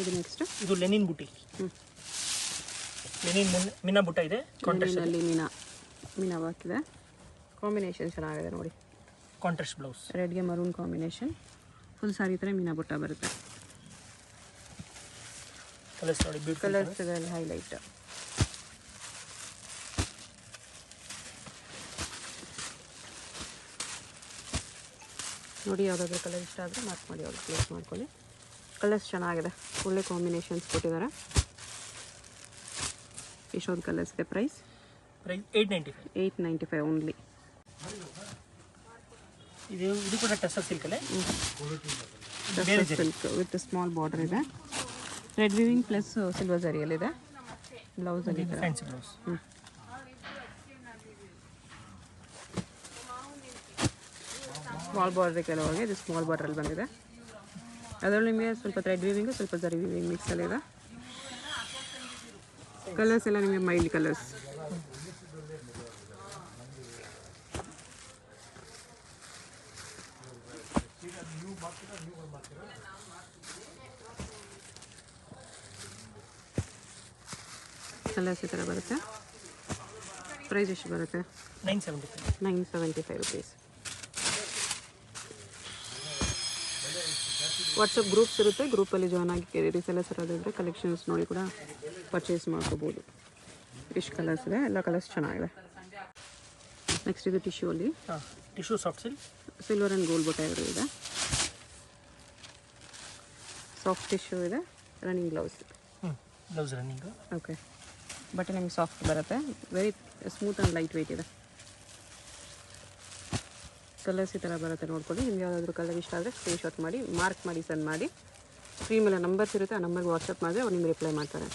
ಇದು ನೆಕ್ಸ್ಟ್ ಇದು ಲೆನಿನ್ ಬುಟ್ಟಿ. ಲೆನಿನ್ ಮೀನಾ ಬುಟ್ಟ ಇದೆ. ಕಾಂಟ್ರಾಸ್ಟಲ್ಲಿ ಮೀನಾ ವರ್ಕ್ ಇದೆ. ಕಾಂಬಿನೇಷನ್ ಚೆನ್ನಾಗಿದೆ ನೋಡಿ. ಕಾಂಟ್ರಾಸ್ಟ್ ಬ್ಲೌಸ್, ರೆಡ್ಗೆ ಮರೂನ್ ಕಾಂಬಿನೇಷನ್. ಫುಲ್ ಸಾರಿ ಥರ ಮೀನಾ ಬುಟ್ಟ ಬರುತ್ತೆ. ಕಲರ್ಸ್ ನೋಡಿ, ಬ್ಯೂಟಿಫುಲ್ ಕಲರ್ಸ್ ಇದರಲ್ಲಿ ಹೈಲೈಟ್. ನೋಡಿ, ಯಾವುದಾದ್ರೂ ಕಲರ್ ಇಷ್ಟ ಆದರೆ ಮಾರ್ಕ್ ಮಾಡಿ ಅವ್ರು ಪ್ಲೇಸ್ ಮಾಡ್ಕೊಳ್ಳಿ. ಕಲರ್ಸ್ ಚೆನ್ನಾಗಿದೆ, ಒಳ್ಳೆ ಕಾಂಬಿನೇಷನ್ಸ್ ಕೊಟ್ಟಿದ್ದಾರೆ. ಎಷ್ಟೊಂದು ಕಲರ್ಸ್ ಇದೆ. Price 895 only. ಇದು ಕೂಡ ಟಸರ್ ಸಿಲ್ಕ್ ಅಲ್ಲೇ, ಸಿಲ್ಕ್ ವಿತ್ ಸ್ಮಾಲ್ ಬಾರ್ಡರ್ ಇದೆ. ರೆಡ್ ವಿವಿಂಗ್ ಪ್ಲಸ್ ಸಿಲ್ವರ್ ಜರಿಯಲ್ಲಿದೆ. ಬ್ಲೌಸಲ್ಲಿ ಫ್ಯಾನ್ಸಿ ಬ್ಲೌಸ್. ಸ್ಮಾಲ್ ಬಾರ್ಡ್ರ್ ಕೆಲವರಿಗೆ ಇದು ಸ್ಮಾಲ್ ಬಾರ್ಡ್ರಲ್ಲಿ ಬಂದಿದೆ. ಅದರಲ್ಲಿ ನಿಮಗೆ ಸ್ವಲ್ಪ ಥ್ರೆಡ್ ವಿವಿಂಗು ಸ್ವಲ್ಪ ಜರಿ ವಿವಿಂಗ್ ಮಿಕ್ಸಲ್ಲಿದೆ. ಕಲರ್ಸ್ ಎಲ್ಲ ನಿಮಗೆ ಮೈಲ್ಡ್ ಕಲರ್ಸ್. ಕಲರ್ಸ್ ಈ ಥರ ಬರುತ್ತೆ. ಪ್ರೈಸ್ ಎಷ್ಟು ಬರುತ್ತೆ? 975 ರುಪೀಸ್. ವಾಟ್ಸಪ್ ಗ್ರೂಪ್ಸ್ ಇರುತ್ತೆ, ಗ್ರೂಪಲ್ಲಿ ಜಾಯ್ನ್ ಆಗಿ ರೀಸೆಲ್ಲರ್ಸ್ ಇರೋದಿದ್ರೆ ಕಲೆಕ್ಷನ್ಸ್ ನೋಡಿ ಕೂಡ ಪರ್ಚೇಸ್ ಮಾಡ್ಕೋಬೋದು. ಇಷ್ಟು ಕಲರ್ಸ್ ಇದೆ, ಎಲ್ಲ ಕಲರ್ಸ್ ಚೆನ್ನಾಗಿದೆ. ನೆಕ್ಸ್ಟ್ ಇದು ಟಿಶ್ಯೂ ಅಲ್ಲಿ tissue soft silk, silver and gold ಬಟ್ಟೆ ಇದೆ. ಸಾಫ್ಟ್ ಟಿಶ್ಯೂ ಇದೆ. Running blouse. Blouse running. Okay, ಬಟ್ಟೆ ನಿಮಗೆ ಸಾಫ್ಟ್ ಬರುತ್ತೆ. Very smooth and light weight ಇದೆ. ಕಲರ್ಸ್ ಈ ಥರ ಬರುತ್ತೆ, ನೋಡ್ಕೊಳ್ಳಿ. ನಿಮ್ಗೆ ಯಾವುದಾದ್ರೂ ಕಲರ್ ಇಷ್ಟ ಆದರೆ ಸ್ಕ್ರೀನ್ಶಾಟ್ ಮಾಡಿ ಮಾರ್ಕ್ ಮಾಡಿ ಸೆಂಡ್ ಮಾಡಿ. ಸ್ಕ್ರೀನ್ ಮೇಲೆ ನಂಬರ್ಸ್ ಇರುತ್ತೆ, ಆ ನಂಬರ್ಗೆ ವಾಟ್ಸಪ್ ಮಾಡಿದ್ರೆ ಅವ್ರು ನಿಮ್ಗೆ ರಿಪ್ಲೈ ಮಾಡ್ತಾರೆ.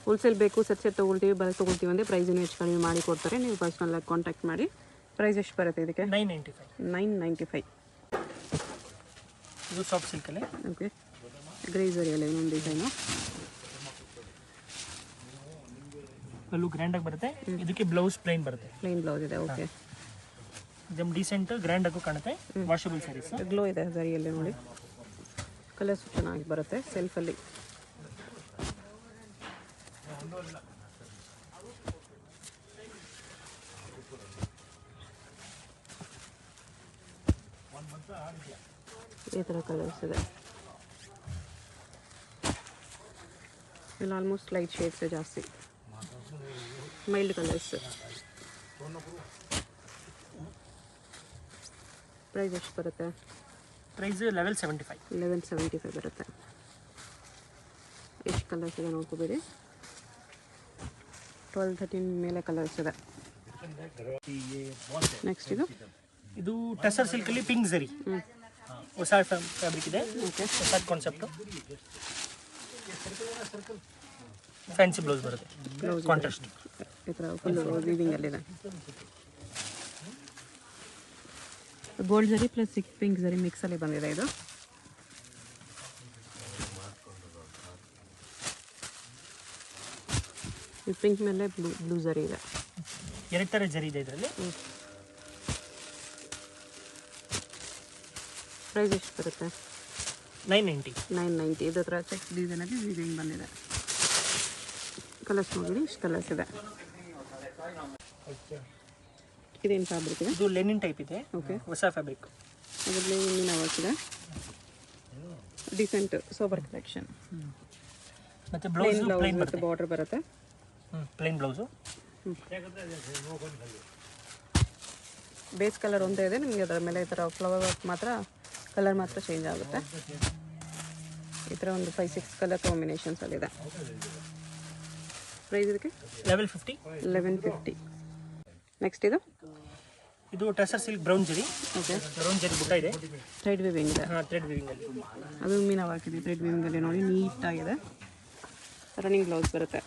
ಹೋಲ್ಸೇಲ್ ಬೇಕು, ಸೆಟ್ ತೊಗೊಳ್ತೀವಿ, ಬಲ್ಕ್ ತೊಗೊಳ್ತೀವಿ ಅಂದರೆ ಪ್ರೈಸನ್ನು ಹೆಚ್ಚು ಕಡಿಮೆ ಮಾಡಿ ಕೊಡ್ತಾರೆ. ನೀವು ಪರ್ಸ್ನಲಾಗಿ ಕಾಂಟ್ಯಾಕ್ಟ್ ಮಾಡಿ. ಪ್ರೈಸ್ ಎಷ್ಟು ಬರುತ್ತೆ ಇದಕ್ಕೆ? 995. ಇದು ಸಾಫ್ಟ್ ಸಿಲ್ಕಲ್ಲೇ. ಓಕೆ, ಗ್ರೇಸರಿಯಲ್ಲ ಇನ್ನೊಂದು ಡಿಸೈನು. ಪಲ್ಲು ಗ್ರ್ಯಾಂಡಾಗಿ ಬರುತ್ತೆ. ಇದಕ್ಕೆ ಬ್ಲೌಸ್ ಪ್ಲೈನ್ ಬರುತ್ತೆ. ಪ್ಲೈನ್ ಬ್ಲೌಸ್ ಇದೆ. ಓಕೆ, ಇದಮ್ ಡೀಸೆಂಟ್ ಗ್ರ್ಯಾಂಡ್ ಆಗು ಕಾಣುತ್ತೆ. ವಾಷಬಲ್ ಸ್ಯಾರೀಸ್. ಗ್ಲೋ ಇದೆ ಸರಿಯಲ್ಲಿ ನೋಡಿ. ಕಲರ್ಸ್ ಚೆನ್ನಾಗಿ ಬರುತ್ತೆ ಸೆಲ್ಫಲ್ಲಿ. ಈ ಥರ ಕಲರ್ಸ್ ಇದೆ. ಇಲ್ಲಿ ಆಲ್ಮೋಸ್ಟ್ ಲೈಟ್ ಶೇಡ್ಸ್ ಜಾಸ್ತಿ, ಮೈಲ್ಡ್ ಕಲರ್ಸ್. ಪ್ರೈಸ್ ಎಷ್ಟು ಬರುತ್ತೆ? ಪ್ರೈಸ್ 1175 ಬರುತ್ತೆ. ಎಷ್ಟು ಕಲರ್ಸ್ ಇದೆ ನೋಡ್ಕೋಬೇಡಿ. 12-13 ಮೇಲೆ ಕಲರ್ಸ್ ಇದೆ. ನೆಕ್ಸ್ಟ್ ಇದು ಟಸರ್ ಸಿಲ್ಕಲ್ಲಿ ಪಿಂಕ್ ಝರಿ, ಹೊಸ ಫ್ಯಾಬ್ರಿಕ್ ಇದೆ. ಓಕೆ, ಹೊಸ ಕಾನ್ಸೆಪ್ಟು. ಫ್ಯಾನ್ಸಿ ಬ್ಲೌಸ್ ಬರುತ್ತೆ. ಕಾಂಟ್ರಾಸ್ಟ್ ಈ ಥರ ಫುಲ್ ವೀವಿಂಗಲ್ಲಿದೆ. ಗೋಲ್ಡ್ ಜರಿ ಪ್ಲಸ್ ಪಿಂಕ್ ಜರಿ ಮಿಕ್ಸಲ್ಲಿ ಬಂದಿದೆ ಇದು. ಈ ಪಿಂಕ್ ಮೇಲೆ ಬ್ಲೂ ಜರಿ ಇದೆ. ಎರಡು ಥರ ಜರಿ ಇದೆ ಇದರಲ್ಲಿ. ಪ್ರೈಸ್ ಎಷ್ಟು ಬರುತ್ತೆ? 990. ಇದ್ರ ಹತ್ರ ಚೆಕ್ ಡಿಸೈನಲ್ಲಿ ವೀವಿಂಗ್ ಬಂದಿದೆ. ಕಲರ್ಸ್ ನೋಡಿ, ಇಷ್ಟು ಕಲರ್ಸ್ ಇದೆ. ಇದೇನು ಫ್ಯಾಬ್ರಿಕ್ ಇದೆ? ಇದು ಲೆನಿನ್ ಟೈಪ್ ಇದೆ. ಓಕೆ, ಹೊಸ ಫ್ಯಾಬ್ರಿಕ್. ಅದರಲ್ಲಿ ಮೀನ ವರ್ಕ್ ಇದೆ. Decent sober collection. ಮತ್ತೆ ಬ್ಲೌಸ್ ಪ್ಲೇನ್ ಬರುತ್ತೆ, ಬಾರ್ಡರ್ ಬರುತ್ತೆ. Plain blouse. ಬೇಸ್ ಕಲರ್ ಒಂದೇ ಇದೆ. ನಿಮಗೆ ಅದರ ಮೇಲೆ ಈ ಥರ ಫ್ಲವರ್ ವರ್ಕ್ ಮಾತ್ರ, ಕಲರ್ ಮಾತ್ರ ಚೇಂಜ್ ಆಗುತ್ತೆ. ಈ ಥರ ಒಂದು 5-6 ಕಲರ್ ಕಾಂಬಿನೇಷನ್ಸಲ್ಲಿದೆ. ಪ್ರೈಸ್ ಇದಕ್ಕೆ 1150. ನೆಕ್ಸ್ಟ್ ಇದು ಟಸರ್ ಸಿಲ್ಕ್ ಬ್ರೌನ್ ಜರಿ. ಓಕೆ, ಬ್ರೌನ್ ಜರಿ ಬುಟ್ಟ ಇದೆ. ಥ್ರೆಡ್ ವಿವಿಂಗ್ ಇದೆ. ಥ್ರೆಡ್ ವಿವಿಂಗ್ ಅಲ್ಲಿ ಅದು ಮೀನಾ ವರ್ಕ್ ಇದೆ. ಥ್ರೆಡ್ ವಿವಿಂಗ್ ಅಲ್ಲಿ ನೋಡಿ ನೀಟಾಗಿದೆ. ರನ್ನಿಂಗ್ ಬ್ಲೌಸ್ ಬರುತ್ತೆ.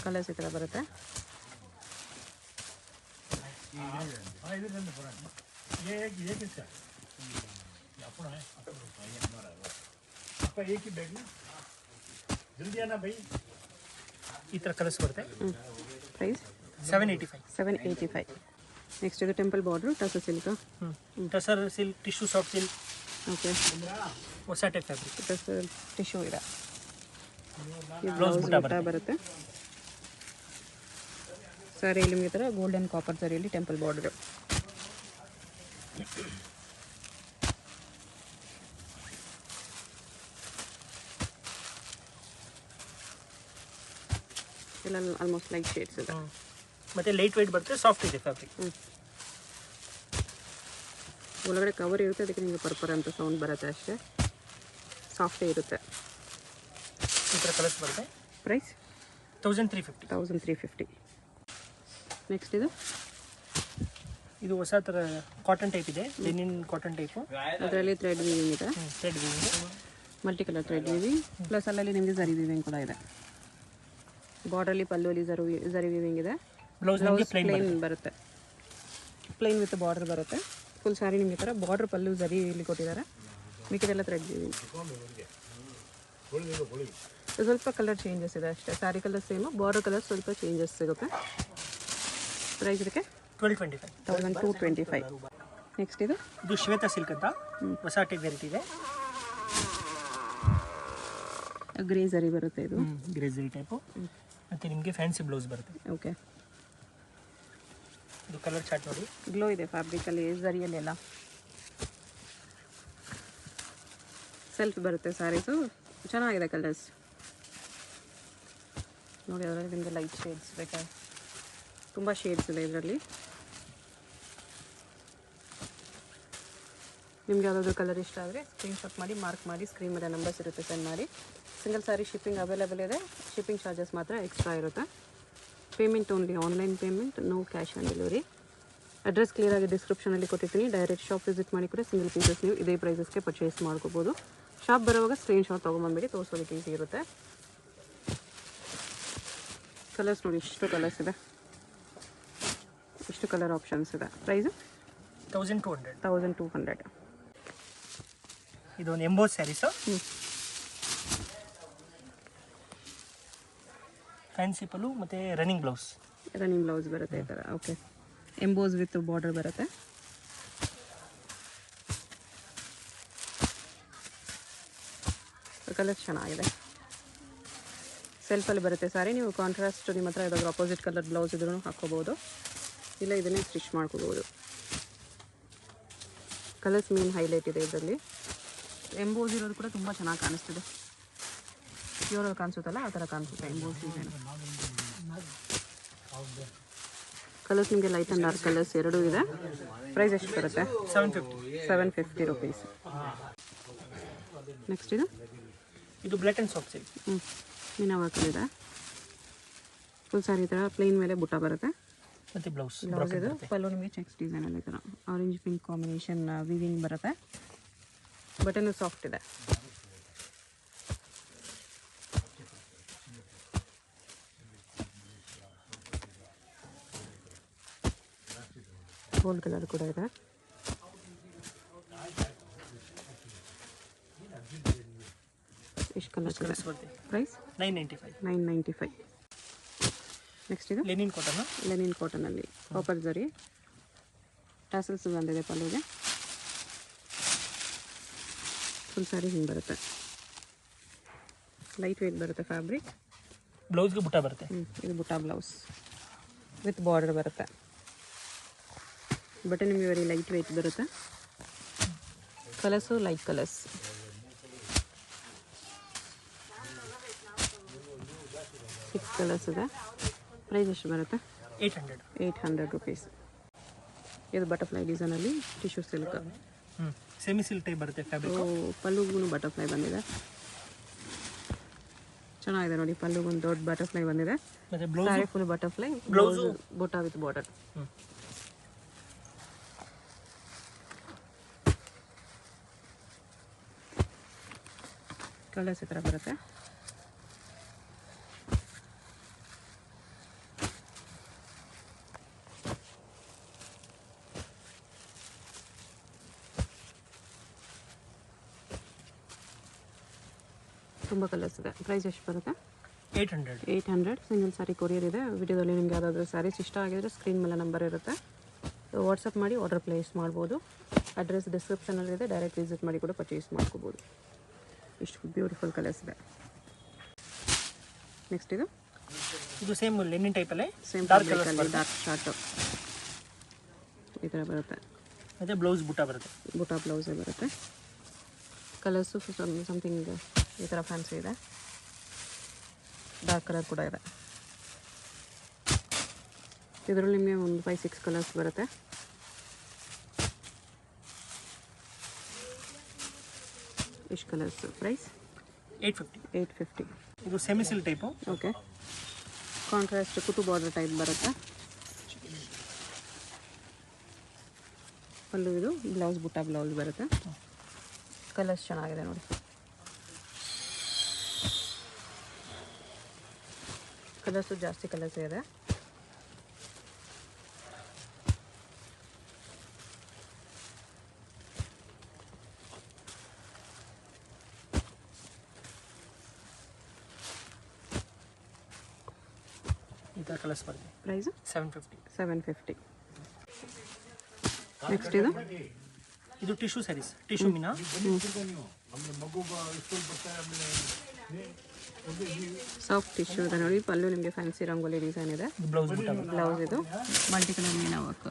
ಕಲರ್ಸ್ ಈ ಥರ ಬರುತ್ತೆ. ಈ ಥರ ಕಲರ್ಸ್ ಬರುತ್ತೆ. ಪ್ರೈಸ್ 785. ನೆಕ್ಸ್ಟ್ ಇದು temple border tussar silk. Tussar silk, tissue soft silk, okay, ಹೊಸ ಟೈಪ್ ಫ್ಯಾಬ್ರಿಕ್. ಟಿಶ್ಯೂ ಇದೆ. ಬ್ಲೌಸ್ ಬುಟ್ಟ ಬರುತ್ತೆ. ಸ್ಯಾರಿ ಇಲ್ಲಿ ನಿಮಗೆ ಥರ ಗೋಲ್ಡನ್ ಕಾಪರ್ ಸ್ಯಾರಿಯಲ್ಲಿ ಟೆಂಪಲ್ ಬಾರ್ಡರ್. ಎಲ್ಲ ಆಲ್ಮೋಸ್ಟ್ ಲೈಟ್ ಶೇಡ್ಸ್ ಇದೆ. ಮತ್ತು ಲೈಟ್ ವೆಯ್ಟ್ ಬರುತ್ತೆ, ಸಾಫ್ಟ್ ಇದೆ ಫ್ಯಾಬ್ರಿಕ್. ಒಳಗಡೆ ಕವರ್ ಇರುತ್ತೆ, ಅದಕ್ಕೆ ನಿಮಗೆ ಪರ್ಪರ್ ಅಂತ ಸೌಂಡ್ ಬರುತ್ತೆ ಅಷ್ಟೇ. ಸಾಫ್ಟೇ ಇರುತ್ತೆ. ಈ ಥರ ಕಲರ್ಸ್ ಬರುತ್ತೆ. ಪ್ರೈಸ್ 1350. 1350. ನೆಕ್ಸ್ಟ್ ಇದು ಹೊಸ ಥರ ಕಾಟನ್ ಟೈಪ್ ಇದೆ, ಲೆನಿನ್ ಕಾಟನ್ ಟೈಪು. ಅದರಲ್ಲಿ ಥ್ರೆಡ್ ವೀವಿಂಗ್ ಇದೆ, thread weaving, multi colour thread weaving, plus ಅಲ್ಲಲ್ಲಿ ನಿಮಗೆ ಝರಿ ವೀವಿಂಗ್ ಕೂಡ ಇದೆ. ಬಾರ್ಡರ್ಲಿ ಪಲ್ಲುವಲ್ಲಿ ಝರಿ ವೀವಿಂಗ್ ಇದೆ. ಬ್ಲೌಸ್ ಪ್ಲೇನ್ ಬರುತ್ತೆ, ಪ್ಲೇನ್ ವಿತ್ ಬಾರ್ಡರ್ ಬರುತ್ತೆ. ಫುಲ್ ಸ್ಯಾರಿ ನಿಮಗೆ ಥರ ಬಾರ್ಡರ್ ಪಲ್ಲು ಝರಿ ಇಲ್ಲಿ ಕೊಟ್ಟಿದ್ದಾರೆ. ಮಿಕ್ಕಿದೆಲ್ಲ ಥ್ರೆಡ್ ವೀವಿಂಗ್. ಸ್ವಲ್ಪ ಕಲರ್ ಚೇಂಜಸ್ ಇದೆ ಅಷ್ಟೇ. Sari colour same, border colour ಸ್ವಲ್ಪ ಚೇಂಜಸ್ ಸಿಗುತ್ತೆ. ಪ್ರೈಸ್ ಇದಕ್ಕೆ 1225. 1225. ನೆಕ್ಸ್ಟ್ ಇದು ಶ್ವೇತ ಸಿಲ್ಕ್ ಅಂತ ಹೊಸ ಟೈಪ್ ವೆರೈಟಿ ಇದೆ. ಗ್ರೇ ಝರಿ ಬರುತ್ತೆ ಇದು, ಗ್ರೇ ಝರಿ ಟೈಪು. ಮತ್ತು ನಿಮಗೆ ಫ್ಯಾನ್ಸಿ ಬ್ಲೌಸ್ ಬರುತ್ತೆ. ಓಕೆ, ಇದು ಕಲರ್ ಚಾರ್ಟ್ ನೋಡಿ, ಗ್ಲೋ ಇದೆ ಫ್ಯಾಬ್ರಿಕಲ್ಲಿ, ಝರಿಯಲ್ಲೆಲ್ಲ ಸೆಲ್ಫ್ ಬರುತ್ತೆ ಸ್ಯಾರೀಸು. ಚೆನ್ನಾಗಿದೆ ಕಲರ್ಸ್ ನೋಡಿ. ಅದರಲ್ಲಿ ನಿಮಗೆ ಲೈಟ್ ಶೇಡ್ಸ್ ಬೇಕಾದ್ರೆ ತುಂಬ ಶೇಡ್ಸ್ ಇದೆ ಇದರಲ್ಲಿ. ನಿಮ್ಗೆ ಯಾವುದಾದ್ರೂ ಕಲರ್ ಇಷ್ಟ ಆದರೆ ಸ್ಕ್ರೀನ್ಶಾಟ್ ಮಾಡಿ, ಮಾರ್ಕ್ ಮಾಡಿ, ಸ್ಕ್ರೀನ್ ಮೇಲೆ ನಂಬರ್ಸ್ ಇರುತ್ತೆ, ಸೆಂಡ್ ಮಾಡಿ. ಸಿಂಗಲ್ ಸ್ಯಾರಿ ಶಿಪ್ಪಿಂಗ್ ಅವೈಲೇಬಲ್ ಇದೆ. ಶಿಪ್ಪಿಂಗ್ ಚಾರ್ಜಸ್ ಮಾತ್ರ ಎಕ್ಸ್ಟ್ರಾ ಇರುತ್ತೆ. Payment only online payment, no cash on delivery. Address ಕ್ಲಿಯರಾಗಿ ಡಿಸ್ಕ್ರಿಪ್ಷನಲ್ಲಿ ಕೊಟ್ಟಿರ್ತೀನಿ. ಡೈರೆಕ್ಟ್ ಶಾಪ್ ವಿಸಿಟ್ ಮಾಡಿ ಕೂಡ ಸಿಂಗಲ್ ಪೀಸಸ್ ನೀವು ಇದೇ ಪ್ರೈಸಸ್ಗೆ ಪರ್ಚೇಸ್ ಮಾಡ್ಕೋಬೋದು. ಶಾಪ್ ಬರುವಾಗ ಸ್ಕ್ರೀನ್ಶಾಟ್ ತೊಗೊಂಬಂದ್ಬಿಡಿ, ತೋರಿಸೋದಕ್ಕೆ ಈಸಿ ಇರುತ್ತೆ. ಕಲರ್ಸ್ ನೋಡಿ, ಇಷ್ಟು ಕಲರ್ಸ್ ಇದೆ, ಇಷ್ಟು ಕಲರ್ ಆಪ್ಷನ್ಸ್ ಇದೆ. ಪ್ರೈಸು 1200. 1200. ಇದು ಒಂದು ಎಂಬೋಸ್ ಸ್ಯಾರೀಸು, ಫ್ಯಾನ್ಸಿ ಪಲ್ಲು ಮತ್ತು ರನ್ನಿಂಗ್ ಬ್ಲೌಸ್ ಬರುತ್ತೆ ಈ ಥರ. ಓಕೆ, ಎಂಬೋಸ್ ವಿತ್ ಬಾರ್ಡರ್ ಬರುತ್ತೆ. ಕಲರ್ ಚೆನ್ನಾಗಿದೆ. ಸೆಲ್ಫಲ್ಲಿ ಬರುತ್ತೆ ಸಾರಿ. ನೀವು ಕಾಂಟ್ರಾಸ್ಟ್ ನಿಮ್ಮ ಹತ್ರ ಯಾವುದಾದ್ರೂ ಅಪೋಸಿಟ್ ಕಲರ್ ಬ್ಲೌಸ್ ಇದ್ರೂ ಹಾಕ್ಕೋಬೋದು, ಇಲ್ಲ ಇದನ್ನೇ ಸ್ಟಿಚ್ ಮಾಡ್ಕೋಬೋದು. ಕಲರ್ಸ್ ಮೇನ್ ಹೈಲೈಟ್ ಇದೆ ಇದರಲ್ಲಿ. ಎಂಬೋಸ್ ಇರೋದು ಕೂಡ ತುಂಬ ಚೆನ್ನಾಗಿ ಕಾಣಿಸ್ತಿದೆ. ಪ್ಯೂರಲ್ಲಿ ಕಾಣಿಸುತ್ತಲ್ಲ ಆ ಥರ ಕಾಣಿಸುತ್ತೆ ಎಂಬೋಸ್ ಡಿಸೈನ್. ಕಲರ್ಸ್ ನಿಮಗೆ ಲೈಟ್ ಆ್ಯಂಡ್ ಡಾರ್ಕ್ ಕಲರ್ಸ್ ಎರಡೂ ಇದೆ. ಪ್ರೈಸ್ ಎಷ್ಟು ಬರುತ್ತೆ? 750 ರುಪೀಸ್. ನೆಕ್ಸ್ಟ್ ಇದು black and soft silk. Meena work ಇದೆ. ಫುಲ್ ಸಾರಿ ಥರ ಪ್ಲೇನ್ ಮೇಲೆ ಬುಟ್ಟ ಬರುತ್ತೆ. ಮತ್ತು ಬ್ಲೌಸ್ ಇದು ಪಲ್ಲು ನಿಮಗೆ ಚೆಕ್ಸ್ ಡಿಸೈನಲ್ಲಿ ಥರ ಆರೆಂಜ್ ಪಿಂಕ್ ಕಾಂಬಿನೇಷನ್ ವಿವಿಂಗ್ ಬರುತ್ತೆ. ಬಟನ್ನು ಸಾಫ್ಟ್ ಇದೆ. ಗೋಲ್ಡ್ ಕಲರ್ ಕೂಡ ಇದೆ. ಇಷ್ಟು ಕಲರ್ಸ್ ಇದೆ. ಪ್ರೈಸ್ 995. ನೆಕ್ಸ್ಟ್ ಇದು ಲೆನಿನ್ ಕಾಟನಲ್ಲಿ ಕಾಪರ್ ಜರಿ ಟಾಸಲ್ಸ್ ಬಂದಿದೆ ಪಲ್ಲುಗೆ. ಫುಲ್ ಸ್ಯಾರಿ ಹಿಂಗೆ ಬರುತ್ತೆ. ಲೈಟ್ ವೇಟ್ ಬರುತ್ತೆ ಫ್ಯಾಬ್ರಿಕ್. ಬ್ಲೌಸ್ಗೆ ಬುಟ್ಟ ಬರುತ್ತೆ. ಇದು ಬುಟ್ಟ ಬ್ಲೌಸ್ ವಿತ್ ಬಾರ್ಡರ್ ಬರುತ್ತೆ. ಬಟ್ಟೆ ನಿಮಗೆ ವೆರಿ ಲೈಟ್ ವೇಟ್ ಬರುತ್ತೆ. Colours light colours. Six colours ಇದೆ. ಪ್ರೈಸ್ ಎಷ್ಟು ಬರುತ್ತೆ? 800 ರುಪೀಸ್. ಇದು ಬಟರ್ಫ್ಲೈ ಡಿಸೈನಲ್ಲಿ tissue silk. Semi silk type ಬರುತ್ತೆ ಫ್ಯಾಬ್ರಿಕ್. ಪಲ್ಲುಗೂ ಬಟರ್ಫ್ಲೈ ಬಂದಿದೆ. ಚೆನ್ನಾಗಿದೆ ನೋಡಿ. ಪಲ್ಲುಗೂ ಒಂದು ದೊಡ್ಡ ಬಟರ್ಫ್ಲೈ ಬಂದಿದೆ. ಸ್ಯಾರಿ ಫುಲ್ ಬಟರ್ಫ್ಲೈ, ಬ್ಲೌಸ್ ಬುಟ್ಟ ವಿತ್ ಬಾರ್ಡರ್. ಕಲರ್ಸ್ ಈ ಥರ ಬರುತ್ತೆ. ತುಂಬ ಕಲರ್ಸ್ ಇದೆ. ಪ್ರೈಸ್ ಎಷ್ಟು ಬರುತ್ತೆ? 800. ಸಿಂಗಲ್ ಸ್ಯಾರಿ ಕೊರಿಯರ್ ಇದೆ. ವಿಡಿಯೋದಲ್ಲಿ ನಿಮ್ಗೆ ಯಾವುದಾದ್ರೂ ಸ್ಯಾರೀಸ್ ಇಷ್ಟ ಆಗಿದ್ರೆ ಸ್ಕ್ರೀನ್ ಮೇಲೆ ನಂಬರ್ ಇರುತ್ತೆ, ವಾಟ್ಸಪ್ ಮಾಡಿ ಆರ್ಡರ್ ಪ್ಲೇಸ್ ಮಾಡ್ಬೋದು. ಅಡ್ರೆಸ್ ಡಿಸ್ಕ್ರಿಪ್ಷನಲ್ಲಿದೆ, ಡೈರೆಕ್ಟ್ ವಿಸಿಟ್ ಮಾಡಿ ಕೂಡ ಪರ್ಚೇಸ್ ಮಾಡ್ಕೋಬೋದು. ಇಷ್ಟು ಬ್ಯೂಟಿಫುಲ್ ಕಲರ್ಸ್ ಇದೆ. ನೆಕ್ಸ್ಟ್ ಇದು ಸೇಮ್ ಲೆನಿನ್ ಟೈಪಲ್ಲೇ ಸೇಮ್ ಫ್ಯಾಬ್ರಿಕಲ್ಲಿ ಡಾರ್ಕ್ ಶಾರ್ಟು ಈ ಥರ ಬರುತ್ತೆ. ಮತ್ತು ಬ್ಲೌಸ್ ಬುಟ್ಟ ಬರುತ್ತೆ, ಬುಟ್ಟ ಬ್ಲೌಸೇ ಬರುತ್ತೆ. ಕಲರ್ಸು ಸಮಥಿಂಗ್ ಈ ಥರ ಫ್ಯಾನ್ಸಿ ಇದೆ. ಡಾರ್ಕ್ ಕಲರ್ ಕೂಡ ಇದೆ. ಇದರಲ್ಲಿ ನಿಮಗೆ ಒಂದು 5-6 ಕಲರ್ಸ್ ಬರುತ್ತೆ. ಇಷ್ಟು ಕಲರ್ಸ್. ಪ್ರೈಸ್ 850. ಇದು semi silk type. Okay. Contrast ಕುಟು ಬಾರ್ಡರ್ ಟೈಪ್ ಬರುತ್ತೆ. ಪಲ್ಲು ಇದು ಬ್ಲೌಸ್ ಬುಟ್ಟ ಬ್ಲೌಸ್ ಬರುತ್ತೆ. ಕಲರ್ಸ್ ಚೆನ್ನಾಗಿದೆ ನೋಡಿ. ಕಲರ್ಸು ಜಾಸ್ತಿ ಕಲರ್ಸ್ ಇದೆ. ಈ ಥರ ಕಲರ್ಸ್ ಬರುತ್ತೆ. ಪ್ರೈಸು 750. ನೆಕ್ಸ್ಟ್ ಇದು ಟಿಶ್ಯೂ ಸ್ಯಾರೀಸ್, ಟಿಶ್ಯೂ ಮೀನಾ. ಸಾಫ್ಟ್ ಟಿಶ್ಯೂ ಇದೆ ನೋಡಿ. ಪಲ್ಲು ನಿಮಗೆ ಫ್ಯಾನ್ಸಿ ರಂಗೋಲಿ ಡಿಸೈನ್ ಇದೆ. ಬ್ಲೌಸ್ ಬ್ಲೌಸ್ ಇದು ಮಲ್ಟಿ ಕಲರ್ ಮೀನಾ ವರ್ಕ್.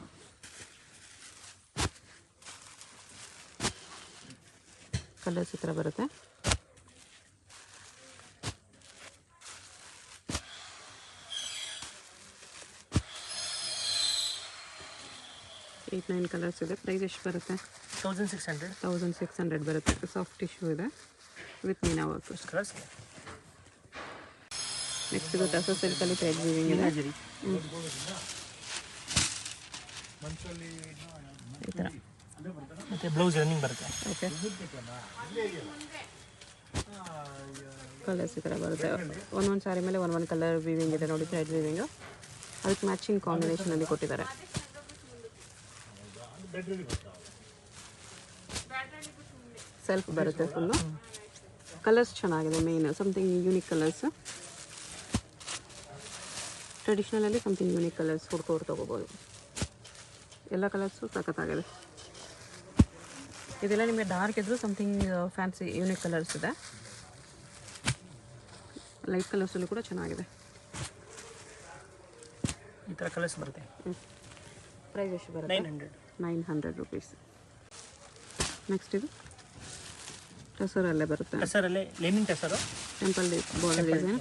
ಕಲರ್ಸ್ ಈ ಥರ ಬರುತ್ತೆ. ಏಟ್ 9 ಕಲರ್ಸ್ ಇದೆ. ಪ್ರೈಸ್ ಎಷ್ಟು ಬರುತ್ತೆ? 1600 ಬರುತ್ತೆ. ಸಾಫ್ಟ್ ಟಿಶ್ಯೂ ಇದೆ ವಿತ್ ಮೀನಾ ವರ್ಕ್. ನೆಕ್ಸ್ಟ್ ಇದು ಟಸರ್ ಸಿಲ್ಕಲ್ಲಿ ಥ್ರೆಡ್ ವೀವಿಂಗ್ ಇದೆ. ಈ ಥರ ಮತ್ತು ಬ್ಲೌಸ್ ರನ್ನಿಂಗ್ ಬರುತ್ತೆ. ಓಕೆ. ಕಲರ್ಸ್ ಈ ಥರ ಬರುತ್ತೆ. ಒಂದೊಂದು ಸಾರಿ ಮೇಲೆ ಒಂದೊಂದು ಕಲರ್ ವೀವಿಂಗ್ ಇದೆ ನೋಡಿ, ಥ್ರೆಡ್ ವೀವಿಂಗು. ಅದಕ್ಕೆ ಮ್ಯಾಚಿಂಗ್ ಕಾಂಬಿನೇಷನಲ್ಲಿ ಕೊಟ್ಟಿದ್ದಾರೆ. ಸೆಲ್ಫ್ ಬರುತ್ತೆ ಫುಲ್ಲು. ಕಲರ್ಸ್ ಚೆನ್ನಾಗಿದೆ. Main something unique colours. ಟ್ರೆಡಿಷ್ನಲಲ್ಲಿ ಸಮಥಿಂಗ್ ಯೂನಿಕ್ ಕಲರ್ಸ್ ಹುಡ್ಕೋರು ತೊಗೋಬೋದು. ಎಲ್ಲ ಕಲರ್ಸು ಸಖತ್ತಾಗಿದೆ. ಇದೆಲ್ಲ ನಿಮಗೆ ಡಾರ್ಕ್ ಇದ್ದರೂ ಸಮಥಿಂಗ್ ಫ್ಯಾನ್ಸಿ ಯೂನಿಕ್ ಕಲರ್ಸ್ ಇದೆ. ಲೈಟ್ ಕಲರ್ಸಲ್ಲೂ ಕೂಡ ಚೆನ್ನಾಗಿದೆ. ಈ ಥರ ಕಲರ್ಸ್ ಬರುತ್ತೆ. ಪ್ರೈಸ್ ಎಷ್ಟು ಬರುತ್ತೆ? 900 rupees. ನೆಕ್ಸ್ಟ್ ಇದು ಟಸರಲ್ಲೇ ಬರುತ್ತೆ. ಟಸರಲ್ಲೇ linen tussar, temple border design.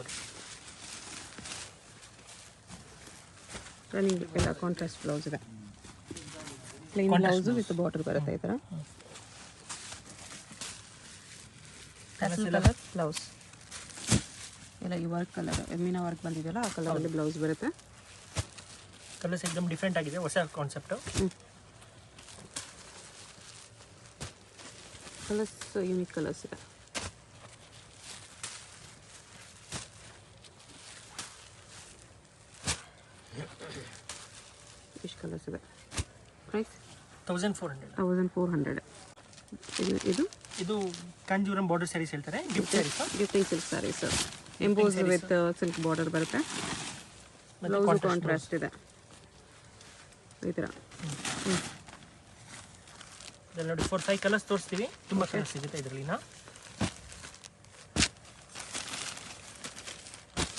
Running ಎಲ್ಲ ಕಾಂಟ್ರಾಸ್ಟ್ ಬ್ಲೌಸ್ ಇದೆ. ಪ್ಲೇನ್ ಬ್ಲೌಸು ವಿತ್ ಬಾರ್ಡರ್ ಬರುತ್ತೆ ಈ ಥರ. ಕಲರ್ ಬ್ಲೌಸ್ ಎಲ್ಲ ಈ ವರ್ಕ್ ಕಲರ್ ಮೀನಾ ವರ್ಕ್ ಬಂದಿದೆಯಲ್ಲ ಆ ಕಲರಲ್ಲಿ ಬ್ಲೌಸ್ ಬರುತ್ತೆ. ಕಲರ್ಸ್ ಎಕ್ದಮ್ ಡಿಫ್ರೆಂಟ್ ಆಗಿದೆ, ಹೊಸ ಕಾನ್ಸೆಪ್ಟು. ಕಲರ್ಸ್ ಯೂನಿಕ್ ಕಲರ್ಸ್ ಇದೆ. ಇಷ್ಟು ಕಲರ್ಸ್ ಇದೆ. ಪ್ರೈಸ್ 1400. ಇದು ಇದು ಕಾಂಜೀವರಂ ಬಾರ್ಡರ್ ಸ್ಯಾರೀಸ್ ಹೇಳ್ತಾರೆ. Gifting silk saris emboss with silk border ಬರುತ್ತೆ. ಬ್ಲೌಸ್ ಕಾಂಟ್ರಾಸ್ಟ್ ಇದೆ ಈ ಥರ. ನೋಡಿ 4-5 ಕಲರ್ಸ್ ತೋರಿಸ್ತೀವಿ. ತುಂಬ ಕಲರ್ಸ್ ಸಿಗುತ್ತೆ ಇದರಲ್ಲಿ.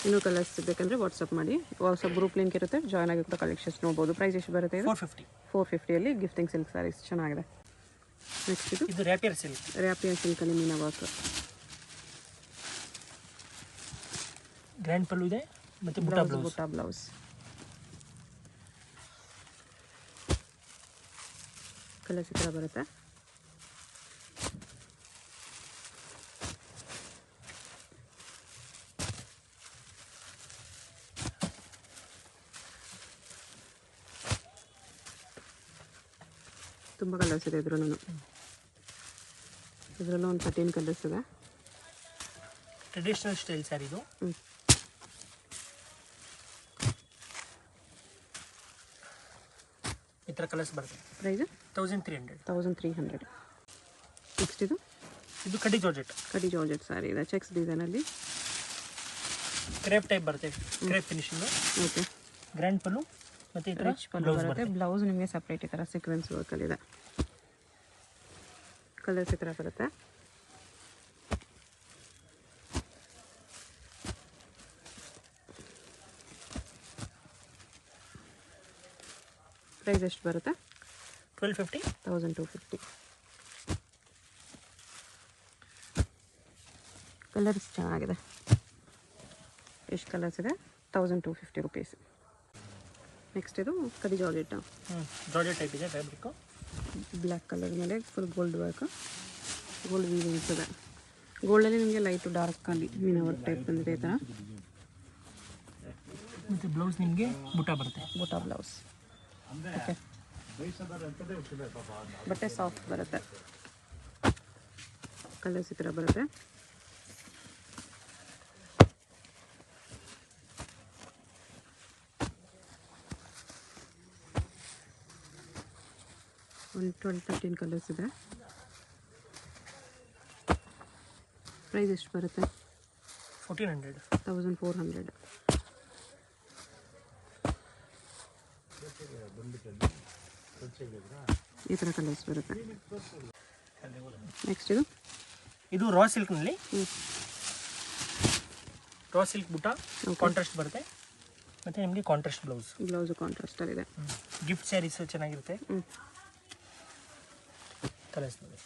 ಇನ್ನೂ ಕಲರ್ಸ್ ಬೇಕಂದರೆ ವಾಟ್ಸಪ್ ಮಾಡಿ. ವಾಟ್ಸಪ್ ಗ್ರೂಪ್ ಲಿಂಕ್ ಇರುತ್ತೆ, ಜಾಯ್ನ್ ಆಗಿ ಕೂಡ ಕಲೆಕ್ಷನ್ಸ್ ನೋಡ್ಬೋದು. ಪ್ರೈಸ್ ಎಷ್ಟು ಬರುತ್ತೆ? 450 ಗಿಫ್ಟಿಂಗ್ ಸಿಲ್ಕ್ ಸ್ಯಾರೀಸ್ ಚೆನ್ನಾಗಿದೆ. ನೆಕ್ಸ್ಟ್ ಇದು ರ್ಯಾಪಿಯರ್ ಸಿಲ್ಕಲ್ಲಿ ಮೀನಾ ವರ್ಕ್. ಗ್ರ್ಯಾಂಡ್ ಪಲ್ಲು ಇದೆ ಮತ್ತು ಬುಟ್ಟ ಬ್ಲೌಸ್. ಕಲರ್ಸ್ ಈ ಥರ ಬರುತ್ತೆ. ತುಂಬ ಕಲರ್ಸ್ ಇದೆ ಇದರಲ್ಲೂ. ಇದರಲ್ಲೂ ಒಂದು 13 ಕಲರ್ಸ್ ಇದೆ. ಟ್ರೆಡಿಷನಲ್ ಸ್ಟೈಲ್ ಸ್ಯಾರಿ ಇದು. ಈ ಥರ ಕಲರ್ಸ್ ಬರುತ್ತೆ. ಪ್ರೈಸ್ 1300. ನೆಕ್ಸ್ಟ್ ಇದು ಕಡಿ ಜಾರ್ಜೆಟ್ ಸ್ಯಾರಿ ಇದೆ. ಚೆಕ್ಸ್ ಡಿಸೈನಲ್ಲಿ ಕ್ರೇಪ್ ಟೈಪ್ ಬರುತ್ತೆ. Crepe finishing. ಓಕೆ. ಗ್ರ್ಯಾಂಡ್ ಪಲ್ಲು ಮತ್ತು ರಿಚ್ ಪಲ್ಲು ಬರುತ್ತೆ. ಬ್ಲೌಸ್ ನಿಮಗೆ ಸಪ್ರೇಟ್ ಈ ಥರ ಸೀಕ್ವೆನ್ಸ್ ವರ್ಕಲ್ಲಿದೆ. ಕಲರ್ಸ್ ಈ ಥರ ಬರುತ್ತೆ. ಪ್ರೈಸ್ ಎಷ್ಟು ಬರುತ್ತೆ? 1250. 1250. ಕಲರ್ಸ್ ಚೆನ್ನಾಗಿದೆ. ಎಷ್ಟು ಕಲರ್ಸ್ ಇದೆ? 1250 ರುಪೀಸ್. ನೆಕ್ಸ್ಟ್ ಇದು ಕದಿ ಜಾರ್ಜೆಟ್. ಜಾರ್ಜೆಟ್ ಟೈಪ್ ಇದೆ ಫ್ಯಾಬ್ರಿಕ್ಕು. ಬ್ಲ್ಯಾಕ್ ಕಲರ್ ಮೇಲೆ full gold work, gold weavings ಇದೆ. ಗೋಲ್ಡಲ್ಲಿ ನಿಮಗೆ ಲೈಟು ಡಾರ್ಕಲ್ಲಿ ಮೀನಾ ವರ್ಕ್ ಟೈಪ್ ಬಂದಿದೆ ಈ ಥರ. ಮತ್ತು ಬ್ಲೌಸ್ ನಿಮಗೆ ಬುಟ್ಟ ಬರುತ್ತೆ. ಬುಟ್ಟ ಬ್ಲೌಸ್. ಓಕೆ, ಬಟ್ಟೆ ಸಾಫ್ಟ್ ಬರುತ್ತೆ. ಕಲರ್ಸ್ ಈ ಥರ ಬರುತ್ತೆ. ಒಂದು 12-13 ಕಲರ್ಸ್ ಇದೆ. ಪ್ರೈಸ್ ಎಷ್ಟು ಬರುತ್ತೆ? 1400. 1400. ಈ ಥರ ಕಲರ್ಸ್ ಬರುತ್ತೆ. ನೆಕ್ಸ್ಟ್ ಇದು ರಾ ಸಿಲ್ಕ್ನಲ್ಲಿ ರಾ ಸಿಲ್ಕ್ ಬುಟ್ಟ ಕಾಂಟ್ರಾಸ್ಟ್ ಬರುತ್ತೆ. ಮತ್ತು ನಿಮಗೆ ಕಾಂಟ್ರಾಸ್ಟ್ ಬ್ಲೌಸು ಕಾಂಟ್ರಾಸ್ಟಲ್ಲಿದೆ. ಗಿಫ್ಟ್ ಸ್ಯಾರೀಸ್ ಚೆನ್ನಾಗಿರುತ್ತೆ. ಕಲರ್ಸ್ ನೋಡಿ.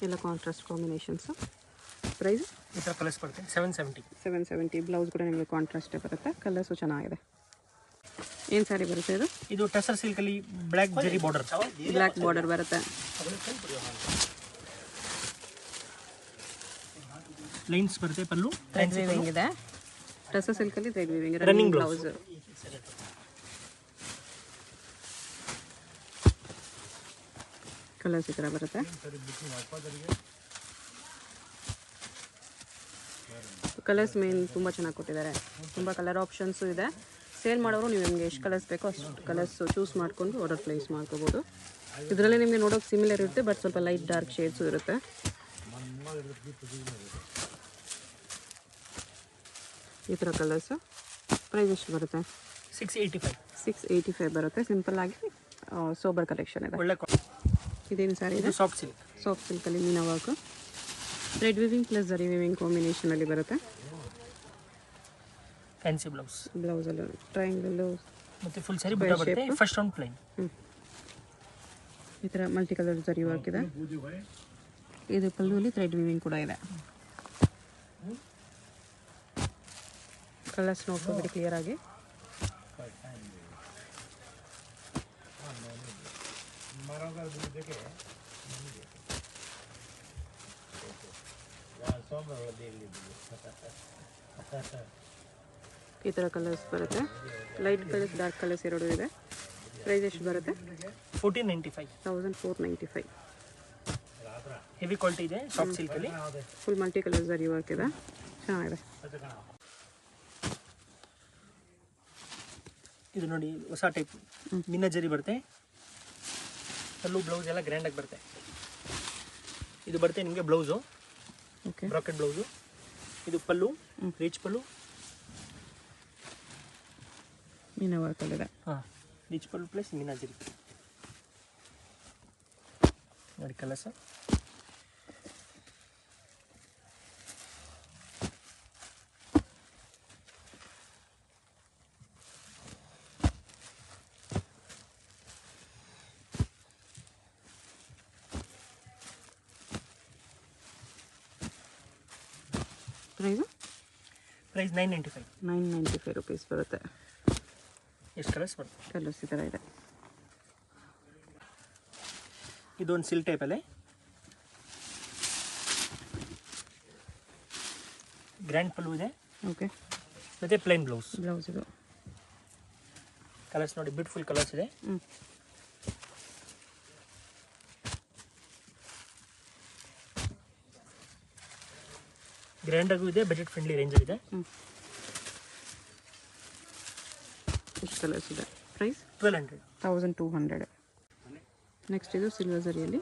ಎಲ್ಲ ಕಾಂಟ್ರಾಸ್ಟ್ ಕಾಂಬಿನೇಷನ್ಸು. ಪ್ರೈಸ್ ಈ ಥರ ಕಲರ್ಸ್ ಬರುತ್ತೆ 770. 770. ಬ್ಲೌಸ್ ಕೂಡ ನಿಮಗೆ ಕಾಂಟ್ರಾಸ್ಟೇ ಬರುತ್ತೆ. ಕಲರ್ಸು ಚೆನ್ನಾಗಿದೆ. ಏನು ಸ್ಯಾರಿ ಬರುತ್ತೆ ಇದು? ಇದು ಟಸರ್ ಸಿಲ್ಕಲ್ಲಿ ಬ್ಲ್ಯಾಕ್ ಜರಿ ಬಾರ್ಡರ್. ಬ್ಲ್ಯಾಕ್ ಬಾರ್ಡರ್ ಬರುತ್ತೆ. ಲೈನ್ಸ್ ಬರುತ್ತೆ. ಪಲ್ಲು ಥ್ರೆಡ್ ವೀವಿಂಗ್ ಇದೆ. ಟಸರ್ ಸಿಲ್ಕಲ್ಲಿ thread weaving. Running blouse. Colours ಈ ಥರ ಬರುತ್ತೆ. ಕಲರ್ಸ್ ಮೇನ್ ತುಂಬ ಚೆನ್ನಾಗಿ ಕೊಟ್ಟಿದ್ದಾರೆ. ತುಂಬ ಕಲರ್ ಆಪ್ಷನ್ಸು ಇದೆ. ಸೇಲ್ ಮಾಡೋರು ನೀವು ನಿಮಗೆ ಎಷ್ಟು ಕಲರ್ಸ್ ಬೇಕೋ ಅಷ್ಟು ಕಲರ್ಸು ಚೂಸ್ ಮಾಡಿಕೊಂಡು ಆರ್ಡರ್ ಪ್ಲೇಸ್ ಮಾಡ್ಕೋಬೋದು. ಇದರಲ್ಲಿ ನಿಮಗೆ ನೋಡೋಕೆ ಸಿಮಿಲರ್ ಇರುತ್ತೆ, ಬಟ್ ಸ್ವಲ್ಪ ಲೈಟ್ ಡಾರ್ಕ್ ಶೇಡ್ಸು ಇರುತ್ತೆ. ಈ ಥರ ಕಲರ್ಸು. ಪ್ರೈಸ್ ಎಷ್ಟು ಬರುತ್ತೆ? 685. 685 ಬರುತ್ತೆ. ಸಿಂಪಲ್ ಆಗಿ ಸೋಬರ್ ಕಲೆಕ್ಷನ್ ಇದೆ. ಒಳ್ಳೆ ಇದೇನು ಸ್ಯಾರಿ ಇದೆ? Soft silk. ಸಾಫ್ಟ್ ಸಿಲ್ಕಲ್ಲಿ ಮೀನಾ ವರ್ಕ್, ಥ್ರೆಡ್ ವಿವಿಂಗ್ ಪ್ಲಸ್ ಜರಿ ವಿವಿಂಗ್ ಕಾಂಬಿನೇಷನಲ್ಲಿ ಬರುತ್ತೆ. ಫ್ಯಾನ್ಸಿ ಬ್ಲೌಸಲ್ಲಿ ಟ್ರಯಾಂಗಲ್ಲು ಮತ್ತು ಫುಲ್ ಸ್ಯಾರಿ ಬುಟ್ಟ ಬರುತ್ತೆ. First round plain. ಈ ಥರ ಮಲ್ಟಿ ಕಲರ್ ಜರಿ ವರ್ಕ್ ಇದೆ. ಇದು ಪಲ್ಲುವಲ್ಲಿ ಥ್ರೆಡ್ ವಿವಿಂಗ್ ಕೂಡ ಇದೆ. ಕಲರ್ಸ್ ನೋಡ್ಕೊಬಿಡಿ ಕ್ಲಿಯರ್ ಆಗಿ. ಈ ಥರ ಕಲರ್ಸ್ ಬರುತ್ತೆ. ಲೈಟ್ ಕಲರ್ಸ್, ಡಾರ್ಕ್ ಕಲರ್ಸ್ ಎರಡು ಇದೆ. ಪ್ರೈಸ್ ಎಷ್ಟು ಬರುತ್ತೆ? 1495. 1495. ಹೆವಿ ಕ್ವಾಲಿಟಿ ಇದೆ ಸಾಫ್ಟ್ ಸಿಲ್ಕಲ್ಲಿ. ಫುಲ್ ಮಲ್ಟಿ ಕಲರ್ ಜರಿ ವರ್ಕ್ ಇದೆ. ಚೆನ್ನಾಗಿದೆ. ಇದು ನೋಡಿ ಹೊಸ ಟೈಪ್ ಮಿನ್ನ ಜರಿ ಬರುತ್ತೆ. ಪಲ್ಲು ಬ್ಲೌಸ್ ಎಲ್ಲ ಗ್ರ್ಯಾಂಡಾಗಿ ಬರುತ್ತೆ. ಇದು ಬರುತ್ತೆ ನಿಮಗೆ ಬ್ಲೌಸು. Okay, bracket blouse. ಇದು ಪಲ್ಲು, ರಿಚ್ ಪಲ್ಲು. ಮೀನಾ ವರ್ಕಲ್ಲಿದೆ. ಹಾಂ, ರಿಚ್ ಪಲ್ಲು ಪ್ಲಸ್ ಮೀನಾ ಜರಿ ನೋಡಿ ಕಲರ್ಸ್. ಪ್ರೈಸ್ 995. 995 ರುಪೀಸ್ ಬರುತ್ತೆ. ಎಷ್ಟು ಕಲರ್ಸ್ ಬರುತ್ತೆ? ಕಲರ್ಸ್ ಈ ಥರ ಇದೆ. ಇದೊಂದು ಸಿಲ್ಕ್ ಟೈಪಲ್ಲಿ ಗ್ರ್ಯಾಂಡ್ ಪಲ್ಲು ಇದೆ. ಓಕೆ, ಮತ್ತು ಪ್ಲೈನ್ ಬ್ಲೌಸ್. ಇದು ಕಲರ್ಸ್ ನೋಡಿ, ಬ್ಯೂಟಿಫುಲ್ ಕಲರ್ಸ್ ಇದೆ. ಗ್ರ್ಯಾಂಡಾಗೂ ಇದೆ, ಬಜೆಟ್ ಫ್ರೆಂಡ್ಲಿ ರೇಂಜಲ್ಲಿದೆ. ಎಷ್ಟು ಕಲರ್ಸ್ ಇದೆ? ಪ್ರೈಸ್ 1200. 1200. ನೆಕ್ಸ್ಟ್ ಇದು ಸಿಲ್ವರ್ ಜರಿಯಲ್ಲಿ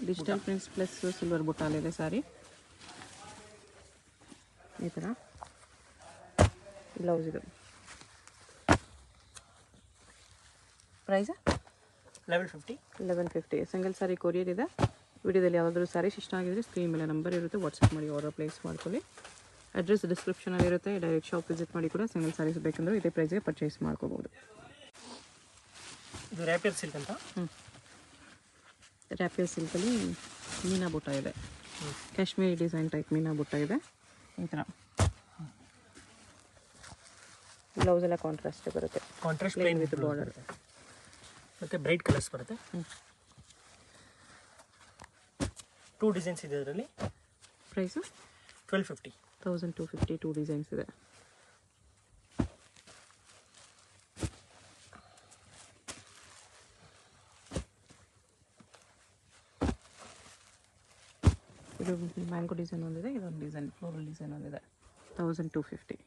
ಡಿಜಿಟಲ್ ಪ್ರಿಂಟ್ಸ್ ಪ್ಲಸ್ ಸಿಲ್ವರ್ ಬುಟ್ಟಾಲಿದೆ ಸಾರಿ. ಈ ಥರ ಬ್ಲೌಸ್ ಇದು. ಪ್ರೈಸ್ 1150. 1150. ಸಿಂಗಲ್ ಸಾರಿ ಕೊರಿಯರ್ ಇದೆ. ವಿಡಿಯೋದಲ್ಲಿ ಯಾವುದಾದ್ರೂ ಸ್ಯಾರೀಸ್ ಇಷ್ಟ ಆಗಿದ್ರೆ ಸ್ಕ್ರೀನ್ ಮೇಲೆ ನಂಬರ್ ಇರುತ್ತೆ, ವಾಟ್ಸಪ್ ಮಾಡಿ ಆರ್ಡರ್ ಪ್ಲೇಸ್ ಮಾಡ್ಕೊಳ್ಳಿ. ಅಡ್ರೆಸ್ ಡಿಸ್ಕ್ರಿಪ್ಷನಲ್ಲಿ ಇರುತ್ತೆ. ಡೈರೆಕ್ಟ್ ಶಾಪ್ ವಿಸಿಟ್ ಮಾಡಿ ಕೂಡ ಸಿಂಗಲ್ ಸಾರೀಸ್ ಬೇಕಂದ್ರೆ ಇದೇ ಪ್ರೈಸ್ಗೆ ಪರ್ಚೇಸ್ ಮಾಡ್ಕೋಬೋದು. ಇದು ರ್ಯಾಪಿಯರ್ ಸಿಲ್ಕ್ ಅಂತ. ರ್ಯಾಪಿಯರ್ ಸಿಲ್ಕಲ್ಲಿ ಮೀನಾ ಬುಟ್ಟ ಇದೆ, ಕಾಶ್ಮೀರಿ ಡಿಸೈನ್ ಟೈಪ್ ಮೀನಾ ಬುಟ್ಟ ಇದೆ. ಈ ಥರ ಬ್ಲೌಸ್ ಎಲ್ಲ ಕಾಂಟ್ರಾಸ್ಟ್ ಬರುತ್ತೆ, ಕಾಂಟ್ರಾಸ್ಟ್ ಪ್ಲೇನ್ ವಿತ್ ಬಾರ್ಡರ್ ಮತ್ತು ಬ್ರೈಟ್ ಕಲರ್ಸ್ ಬರುತ್ತೆ. 2 ಡಿಸೈನ್ಸ್ ಇದೆ ಇದರಲ್ಲಿ. ಪ್ರೈಸು 1250. 1250. 2 ಡಿಸೈನ್ಸ್ ಇದೆ. ಇದು ಮ್ಯಾಂಗೋ ಡಿಸೈನ್ ಒಂದಿದೆ, ಇದೊಂದು ಡಿಸೈನ್ ಫ್ಲೋರಲ್ ಡಿಸೈನ್ ಒಂದಿದೆ. 1250.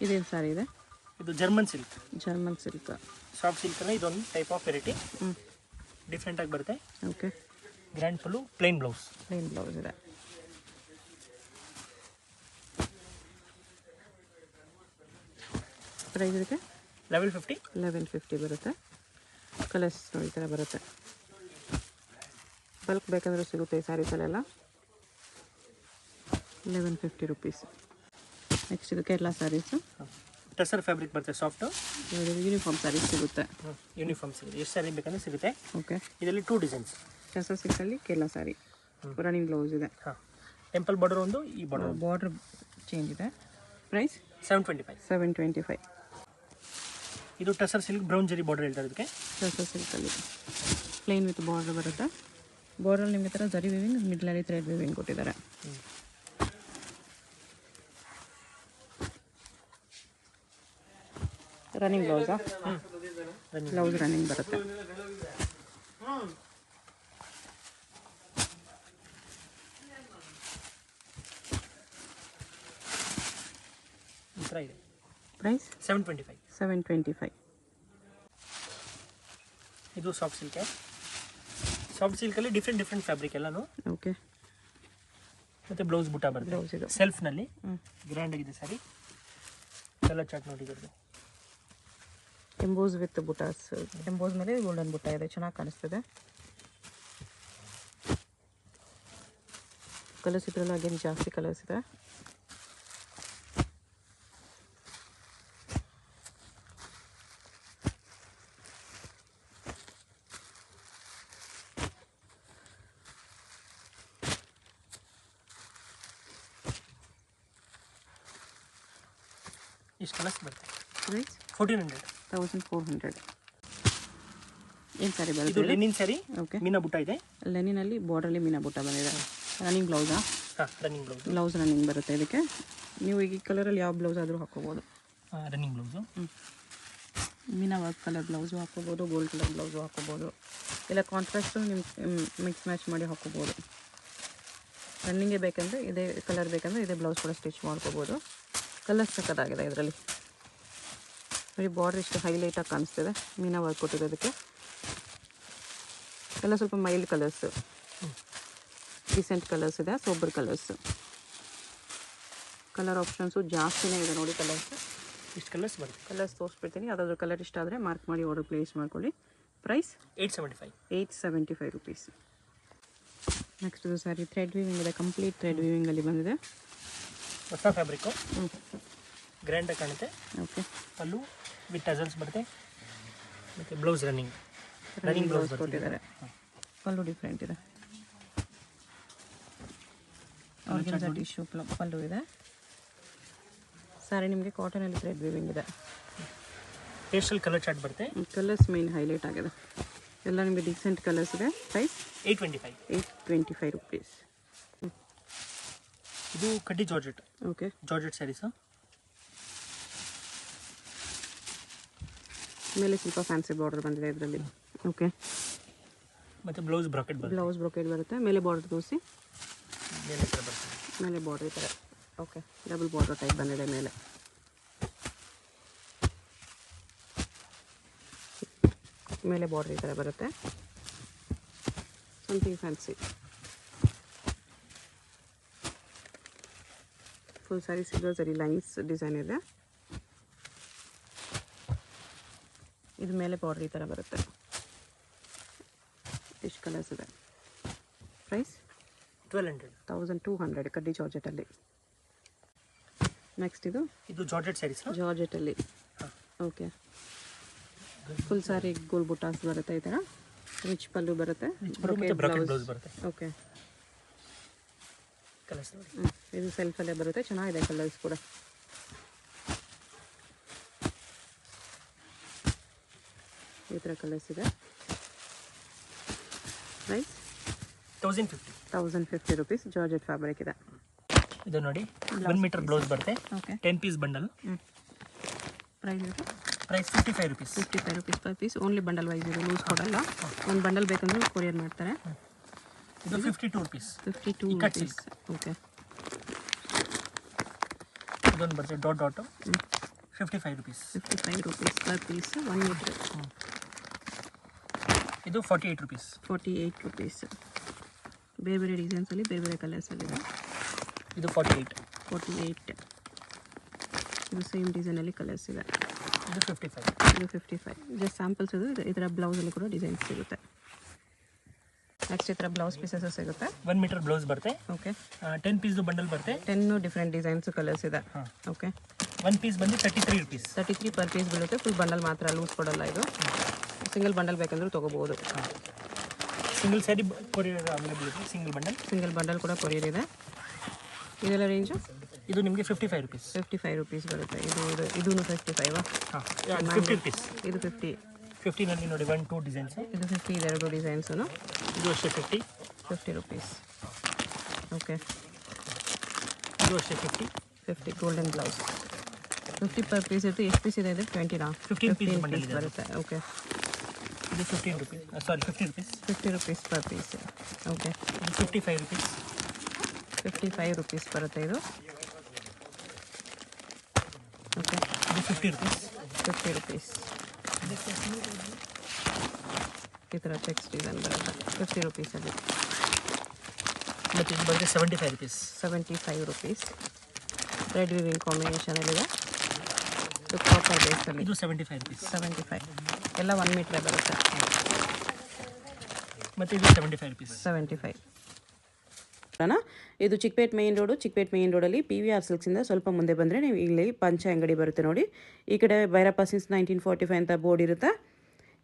ಇದೇನು ಸಾರಿ ಇದೆ? ಇದು German silk. German silk, soft ಸಿಲ್ಕಲ್ಲಿ ಇದೊಂದು ಟೈಪ್ ಆಫ್ ವೆರೈಟಿ. ಡಿಫ್ರೆಂಟಾಗಿ ಬರುತ್ತೆ. Okay. Grand full plain blouse. Plain blouse ಇದೆ. ಪ್ರೈಸ್ ಇದಕ್ಕೆ 1150. 1150 ಬರುತ್ತೆ. ಕಲರ್ಸ್ ಈ ಥರ ಬರುತ್ತೆ. ಬಲ್ಕ್ ಬೇಕಂದ್ರೆ ಸಿಗುತ್ತೆ ಈ ಸ್ಯಾರೀಸಲ್ಲೆಲ್ಲ. 1150 ರುಪೀಸ್. ನೆಕ್ಸ್ಟ್ ಇದು ಕೇರಳ ಸ್ಯಾರೀಸು. ಟಸರ್ ಫ್ಯಾಬ್ರಿಕ್ ಬರುತ್ತೆ, ಸಾಫ್ಟು. ಯೂನಿಫಾರ್ಮ್ ಸ್ಯಾರೀಸ್ ಸಿಗುತ್ತೆ. ಯೂನಿಫಾರ್ಮ್ ಸಿಗುತ್ತೆ, ಎಷ್ಟು ಸ್ಯಾರಿ ಬೇಕಂದ್ರೆ ಸಿಗುತ್ತೆ. ಓಕೆ. ಇದರಲ್ಲಿ 2 ಡಿಸೈನ್ಸ್. ಟಸರ್ ಸಿಲ್ಕಲ್ಲಿ ಕೇರಳ ಸ್ಯಾರಿ, ರನ್ನಿಂಗ್ ಬ್ಲೌಸ್ ಇದೆ. ಹಾಂ, ಟೆಂಪಲ್ ಬಾರ್ಡರ್ ಒಂದು, ಈ ಬಾರ್ಡರ್ ಬಾರ್ಡರ್ ಚೇಂಜ್ ಇದೆ. ಪ್ರೈಸ್ 725. 725. ಇದು tussar silk brown zari border ಹೇಳ್ತಾರೆ ಇದಕ್ಕೆ. ಟಸರ್ ಸಿಲ್ಕಲ್ಲಿ ಪ್ಲೇನ್ ವಿತ್ ಬಾರ್ಡರ್ ಬರುತ್ತೆ. ಬಾರ್ಡರ್ ನಿಮಗೆ ಥರ ಜರಿ ವಿವಿಂಗ್, ಮಿಡ್ಲಲ್ಲಿ ಥ್ರೆಡ್ ವಿವಿಂಗ್ ಕೊಟ್ಟಿದ್ದಾರೆ. ರನ್ನಿಂಗ್ ಬ್ಲೌಸಾ? ಬ್ಲೌಸ್ ರನ್ನಿಂಗ್ ಬರುತ್ತೆ. ಈ ಥರ ಇದೆ. ಪ್ರೈಸ್ 725. 725. ಇದು ಸಾಫ್ಟ್ ಸಿಲ್ಕೆ. ಸಾಫ್ಟ್ ಸಿಲ್ಕಲ್ಲಿ ಡಿಫ್ರೆಂಟ್ ಫ್ಯಾಬ್ರಿಕ್ ಎಲ್ಲನೂ. ಓಕೆ. ಮತ್ತು ಬ್ಲೌಸ್ ಬುಟ್ಟ ಬರುತ್ತೆ. ಬ್ಲೌಸ್ ಇದು ಸೆಲ್ಫ್ನಲ್ಲಿ ಗ್ರ್ಯಾಂಡ್ ಆಗಿದೆ ಸ್ಯಾರಿ. ಕಲರ್ ಚಾರ್ಟ್ ನೋಡಿ ಇದ್ರದ್ದು. Emboss with butas. ಎಂಬೋಸ್ ಮೇಲೆ ಗೋಲ್ಡನ್ ಬುಟ್ಟ ಇದೆ, ಚೆನ್ನಾಗಿ ಕಾಣಿಸ್ತದೆ. ಕಲರ್ಸ್ ಇದ್ರಲ್ಲ ಅಗೇನ್ ಜಾಸ್ತಿ ಕಲರ್ಸ್ ಇದೆ. ಇಷ್ಟು ಕಲರ್ಸ್ ಬರುತ್ತೆ. ಪ್ರೈಸ್ 1400. 1400. ಏನು ಸ್ಯಾರಿ ಇದು ಬರುತ್ತೆ? ಲೆನಿನ್ ಸ್ಯಾರಿ. ಓಕೆ. ಮೀನಾ ಬುಟ್ಟ ಇದೆ. ಲೆನಿನಲ್ಲಿ ಬಾರ್ಡರ್ಲಿ ಮೀನಾ ಬುಟ್ಟ ಬಂದಿದೆ. ರನ್ನಿಂಗ್ ಬ್ಲೌಸಾ? ಹಾಂ, ರನ್ನಿಂಗ್ ಬ್ಲೌಸ್. ಬ್ಲೌಸ್ ರನ್ನಿಂಗ್ ಬರುತ್ತೆ ಇದಕ್ಕೆ. ನೀವು ಈಗ ಈ ಕಲರಲ್ಲಿ ಯಾವ ಬ್ಲೌಸ್ ಆದರೂ ಹಾಕ್ಕೋಬೋದು. Running blouse. Meena work colour blouse ಹಾಕ್ಕೋಬೋದು, ಗೋಲ್ಡ್ ಕಲರ್ ಬ್ಲೌಸು ಹಾಕ್ಕೋಬೋದು, ಇಲ್ಲ ಕಾಂಟ್ರಾಸ್ಟು ನಿಮ್ಮ ಮಿಕ್ಸ್ ಮ್ಯಾಚ್ ಮಾಡಿ ಹಾಕ್ಕೋಬೋದು. ರನ್ನಿಂಗೇ ಬೇಕಂದರೆ ಇದೇ ಕಲರ್ ಬೇಕಂದರೆ ಇದೇ ಬ್ಲೌಸ್ ಕೂಡ ಸ್ಟಿಚ್ ಮಾಡ್ಕೋಬೋದು. ಕಲರ್ ಸಕ್ಕತ್ತಾಗಿದೆ ಇದರಲ್ಲಿ. ಬರೀ ಬಾರ್ಡ್ರ್ ಇಷ್ಟು ಹೈಲೈಟಾಗಿ ಕಾಣಿಸ್ತಿದೆ. ಮೀನಾ ವರ್ಕ್ ಕೊಟ್ಟಿರೋದಕ್ಕೆ ಎಲ್ಲ ಸ್ವಲ್ಪ ಮೈಲ್ಡ್ ಕಲರ್ಸು, ಡಿಸೆಂಟ್ ಕಲರ್ಸ್ ಇದೆ, ಸೋಬರ್ ಕಲರ್ಸು. ಕಲರ್ ಆಪ್ಷನ್ಸು ಜಾಸ್ತಿನೇ ಇದೆ ನೋಡಿ. ಕಲರ್ಸು ಇಷ್ಟು ಕಲರ್ಸ್ ಬರುತ್ತೆ. ಕಲರ್ಸ್ ತೋರಿಸ್ಬಿಡ್ತೀನಿ. ಯಾವುದಾದ್ರೂ ಕಲರ್ ಇಷ್ಟ ಆದರೆ ಮಾರ್ಕ್ ಮಾಡಿ ಆರ್ಡರ್ ಪ್ಲೇಸ್ ಮಾಡ್ಕೊಳ್ಳಿ. ಪ್ರೈಸ್ 875. 875 ರುಪೀಸ್. ನೆಕ್ಸ್ಟ್ ಇದು ಸ್ಯಾರಿ ಥ್ರೆಡ್ ವೀವಿಂಗ್ ಇದೆ, ಕಂಪ್ಲೀಟ್ ಥ್ರೆಡ್ ವೀವಿಂಗಲ್ಲಿ ಬಂದಿದೆ. ಹೊಸ ಫ್ಯಾಬ್ರಿಕ್ಕು, ಗ್ರ್ಯಾಂಡಾಗಿ ಕಾಣುತ್ತೆ. ಓಕೆ. ಪಲ್ಲು ವಿತ್ ಟಸಲ್ಸ್ ಬರುತ್ತೆ. ಮತ್ತು ಬ್ಲೌಸ್ ರನ್ನಿಂಗ್ ಬ್ಲೌಸ್ ಕೊಟ್ಟಿದ್ದಾರೆ. ಪಲ್ಲು ಡಿಫ್ರೆಂಟ್ ಇದೆ. ಆರ್ಗನ್ಜಾ ಟಿಶ್ಯೂ ಪಲ್ಲು ಇದೆ. ಸ್ಯಾರಿ ನಿಮಗೆ ಕಾಟನಲ್ಲಿ ಥ್ರೆಡ್ ವೀವಿಂಗ್ ಇದೆ. ಪೇಸ್ಟಲ್ ಕಲರ್ ಚಾರ್ಟ್ ಬರುತ್ತೆ. ಕಲರ್ಸ್ ಮೇನ್ ಹೈಲೈಟ್ ಆಗಿದೆ. ಎಲ್ಲ ನಿಮಗೆ ಡಿಸೆಂಟ್ ಕಲರ್ಸ್ ಇದೆ. ಪ್ರೈಸ್ 825. 825 ರುಪೀಸ್. ಇದು ಕಡ್ಡಿ ಜಾರ್ಜೆಟ್. ಓಕೆ. ಜಾರ್ಜೆಟ್ ಸ್ಯಾರೀಸು. ಮೇಲೆ ಸ್ವಲ್ಪ ಫ್ಯಾನ್ಸಿ ಬಾರ್ಡರ್ ಬಂದಿದೆ ಇದರಲ್ಲಿ. ಓಕೆ. ಮತ್ತು ಬ್ಲೌಸ್ ಬ್ರಾಕೆಟ್ ಬರುತ್ತೆ. ಬ್ಲೌಸ್ ಬ್ರೊಕೆಟ್ ಬರುತ್ತೆ. ಮೇಲೆ ಬಾರ್ಡರ್ ತೋರಿಸಿ. ಮೇಲೆ ಥರ ಬರುತ್ತೆ. ಮೇಲೆ ಬಾರ್ಡರ್ ಈ ಥರ. ಓಕೆ. ಡಬಲ್ ಬಾರ್ಡರ್ ಟೈಪ್ ಬಂದಿದೆ ಮೇಲೆ. ಮೇಲೆ ಬಾರ್ಡರ್ ಈ ಥರ ಬರುತ್ತೆ. Something fancy. Full sari silver ಸರಿ ಲೈನ್ಸ್ ಡಿಸೈನ್ ಇದೆ. ಇದು ಮೇಲೆ ಬಾರ್ಡರ್ ಈ ಥರ ಬರುತ್ತೆ. ಇಷ್ಟು ಕಲರ್ಸ್ ಇದೆ. ಪ್ರೈಸ್ 1200 ಕಡ್ಡಿ ಜಾರ್ಜೆಟಲ್ಲಿ. ನೆಕ್ಸ್ಟ್ ಇದು ಜಾರ್ಜೆಟ್ ಸ್ಯಾರೀಸ್. ಜಾರ್ಜೆಟಲ್ಲಿ ಓಕೆ. ಫುಲ್ ಸ್ಯಾರಿ ಗೋಲ್ ಬುಟ್ಟಾಸ್ ಬರುತ್ತೆ ಈ ಥರ. ರಿಚ್ ಪಲ್ಲು ಬರುತ್ತೆ. ಬ್ಲೌಸ್ ಬರುತ್ತೆ. ಓಕೆ. ಕಲರ್ಸ್ ಇದು ಸೆಲ್ಫಲ್ಲೇ ಬರುತ್ತೆ. ಚೆನ್ನಾಗಿದೆ ಕಲರ್ಸ್ ಕೂಡ. ಈ ಥರ ಕಲರ್ಸ್ ಇದೆ. Price 1050 rupees. ಜಾರ್ಜೆಟ್ ಫ್ಯಾಬ್ರಿಕ್ ಇದೆ. ಇದು ನೋಡಿ 1 ಮೀಟರ್ ಬ್ಲೌಸ್ ಬರುತ್ತೆ. Okay. 10 piece bundle. Price 55 rupees. 55 rupees per piece. Only bundle wise ಇದು, ಲೂಸ್ ಕೊಡಲ್ಲ. ಒಂದು ಬಂಡಲ್ ಬೇಕಂದ್ರೆ ಕೊರಿಯರ್ ಮಾಡ್ತಾರೆ. ಇದು 52 rupees. 52 rupees. ಓಕೆ. ಇದೊಂದು ಬರುತ್ತೆ dot 55 rupees. 55 rupees per piece 1 metre. ಇದು 48 rupees. 48 rupees. ಬೇರೆ ಬೇರೆ ಡಿಸೈನ್ಸಲ್ಲಿ ಬೇರೆ ಬೇರೆ ಕಲರ್ಸಲ್ಲಿದೆ. ಇದು 48. ಇದು ಸೇಮ್ ಡಿಸೈನಲ್ಲಿ ಕಲರ್ಸ್ ಇದೆ. ಇದು 55. ಇದು 55. ಜಸ್ಟ್ ಸ್ಯಾಂಪಲ್ಸ್ ಇದು. ಇದರ ಬ್ಲೌಸಲ್ಲಿ ಕೂಡ ಡಿಸೈನ್ಸ್ ಸಿಗುತ್ತೆ. ನೆಕ್ಸ್ಟ್ ಈ ಥರ ಬ್ಲೌಸ್ ಪೀಸಸ್ ಸಿಗುತ್ತೆ. 1 ಮೀಟರ್ ಬ್ಲೌಸ್ ಬರುತ್ತೆ. ಓಕೆ. 10 ಪೀಸ್ದು ಬಂಡಲ್ ಬರುತ್ತೆ. 10 ಡಿಫ್ರೆಂಟ್ ಡಿಸೈನ್ಸ್ ಕಲರ್ಸ್ ಇದೆ. ಓಕೆ. 1 ಪೀಸ್ ಬಂದು 33 rupees. 33 per piece ಬೀಳುತ್ತೆ. ಫುಲ್ ಬಂಡಲ್ ಮಾತ್ರ, ಲೂಸ್ ಕೊಡಲ್ಲ ಇದು. ಸಿಂಗಲ್ ಬಂಡಲ್ ಬೇಕಂದ್ರೂ ತೊಗೋಬೋದು. ಸಿಂಗಲ್ ಸ್ಯಾರಿ ಕೊರಿಯರ್ ಅವೈಲೇಬಲ್ ಇದೆ. ಸಿಂಗಲ್ ಬಂಡಲ್ ಕೂಡ ಕೊರಿಯರ್ ಇದೆ. ಇದೆಲ್ಲ ರೇಂಜು? ಇದು ನಿಮಗೆ 55 rupees. 55 rupees ಬರುತ್ತೆ. ಇದೂ 55. ಹಾಂ 50 rupees. ಇದು 50. 50ನಲ್ಲಿ ನೋಡಿ 1 2 ಡಿಸೈನ್ಸ್. ಇದು 50 ಇದೆರಡು ಡಿಸೈನ್ಸು. ಇದು ಅಷ್ಟೇ 50 rupees. ಓಕೆ. ಇದು ಅಷ್ಟೇ 50 ಗೋಲ್ಡನ್ ಬ್ಲೌಸ್. 50 per piece ಇರುತ್ತೆ. ಎಷ್ಟು ಪೀಸ್ ಇದೆ? 20 15 ಪೀಸ್ ಬರುತ್ತೆ. ಓಕೆ. ಇದು 15 rupees. 50 rupees. 50 rupees per piece. Okay. ಇದು 55 rupees. 55 rupees ಬರುತ್ತೆ ಇದು. ಓಕೆ. ಇದು 50 rupees. 50 rupees. ಈ ಥರ ಚೆಕ್ಸ್ ಡಿಸೈನ್ ಬರುತ್ತೆ 50 rupeesಲ್ಲಿ. ಮತ್ತು ಇದು ಬರುತ್ತೆ 75 rupees. 75 rupees. ರೆಡ್ ವಿವಿಂಗ್ ಕಾಂಬಿನೇಷನಲ್ಲಿದೆ. ಇದು ಕಾಪರ್ ಬೇಸಲ್ಲಿ. ಇದು 75 rupees. 75. ಎಲ್ಲ 1 ಮೀಟ್ರೇ ಬರುತ್ತೆ. ಮತ್ತು ಇದು 75 rupees. 75. ಇದು ಚಿಕ್ಕಪೇಟ್ ಮೇನ್ ರೋಡಲ್ಲಿ PVR ಸಿಲ್ಕ್ಸಿಂದ ಸ್ವಲ್ಪ ಮುಂದೆ ಬಂದರೆ ನೀವು ಇಲ್ಲಿ ಪಂಚೆ ಅಂಗಡಿ ಬರುತ್ತೆ ನೋಡಿ. ಈ ಕಡೆ ಭೈರಪ್ಪ ಸಿನ್ಸ್ 1945 ಅಂತ ಬೋರ್ಡ್ ಇರುತ್ತೆ.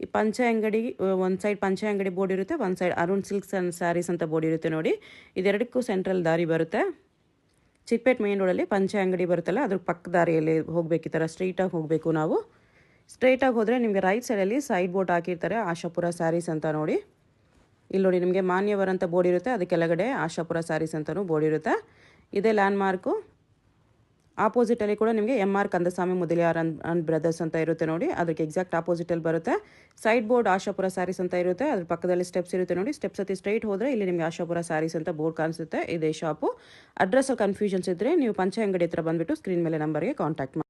ಈ ಪಂಚೆ ಅಂಗಡಿ ಒಂದು ಸೈಡ್ ಪಂಚೆ ಅಂಗಡಿ ಬೋರ್ಡ್ ಇರುತ್ತೆ, ಒಂದು side Arun silks and saris ಅಂತ ಬೋರ್ಡ್ ಇರುತ್ತೆ ನೋಡಿ. ಇದೆರಡಕ್ಕೂ ಸೆಂಟ್ರಲ್ ದಾರಿ ಬರುತ್ತೆ. ಚಿಕ್ಕಪೇಟ್ ಮೇನ್ ರೋಡಲ್ಲಿ ಪಂಚೆ ಅಂಗಡಿ ಬರುತ್ತಲ್ಲ, ಅದ್ರ ಪಕ್ಕ ದಾರಿಯಲ್ಲಿ ಹೋಗಬೇಕು. ಈ ಥರ ಸ್ಟ್ರೈಟಾಗಿ ಹೋಗಬೇಕು ನಾವು. ಸ್ಟ್ರೈಟಾಗಿ ಹೋದರೆ ನಿಮಗೆ ರೈಟ್ ಸೈಡಲ್ಲಿ ಸೈಡ್ ಬೋರ್ಡ್ ಹಾಕಿರ್ತಾರೆ, ಆಶಾಪುರ ಸ್ಯಾರೀಸ್ ಅಂತ ನೋಡಿ. ಇಲ್ಲಿ ನೋಡಿ ನಿಮಗೆ ಮಾನ್ಯವರ್ ಅಂತ ಬೋರ್ಡ್ ಇರುತ್ತೆ, ಅದು ಕೆಳಗಡೆ ಆಶಾಪುರ ಸ್ಯಾರೀಸ್ ಅಂತಲೂ ಬೋರ್ಡ್ ಇರುತ್ತೆ. ಇದೇ ಲ್ಯಾಂಡ್ ಮಾರ್ಕು. ಆಪೋಸಿಟಲ್ಲಿ ಕೂಡ ನಿಮಗೆ MR Kandaswamy Mudaliar and brothers ಅಂತ ಇರುತ್ತೆ ನೋಡಿ, ಅದಕ್ಕೆ ಎಕ್ಸಾಕ್ಟ್ ಆಪೋಸಿಟಲ್ಲಿ ಬರುತ್ತೆ. ಸೈಡ್ ಬೋರ್ಡ್ ಆಶಾಪುರ ಸ್ಯಾರೀಸ್ ಅಂತ ಇರುತ್ತೆ, ಅದ್ರ ಪಕ್ಕದಲ್ಲಿ ಸ್ಟೆಪ್ಸ್ ಇರುತ್ತೆ ನೋಡಿ. ಸ್ಟೆಪ್ಸ್ ಹತ್ತಿ ಸ್ಟ್ರೈಟ್ ಹೋದರೆ ಇಲ್ಲಿ ನಿಮಗೆ ಆಶಾಪುರ ಸ್ಯಾರೀಸ್ ಅಂತ ಬೋರ್ಡ್ ಕಾಣಿಸುತ್ತೆ. ಇದೇ ಶಾಪು. ಅಡ್ರೆಸ್ಸಲ್ಲಿ ಕನ್ಫ್ಯೂಷನ್ಸ್ ಇದ್ದರೆ ನೀವು ಪಂಚೆ ಅಂಗಡಿ ಹತ್ರ ಬಂದುಬಿಟ್ಟು ಸ್ಕ್ರೀನ್ ಮೇಲೆ ನಂಬರ್ಗೆ ಕಾಂಟ್ಯಾಕ್ಟ್ ಮಾಡಿ.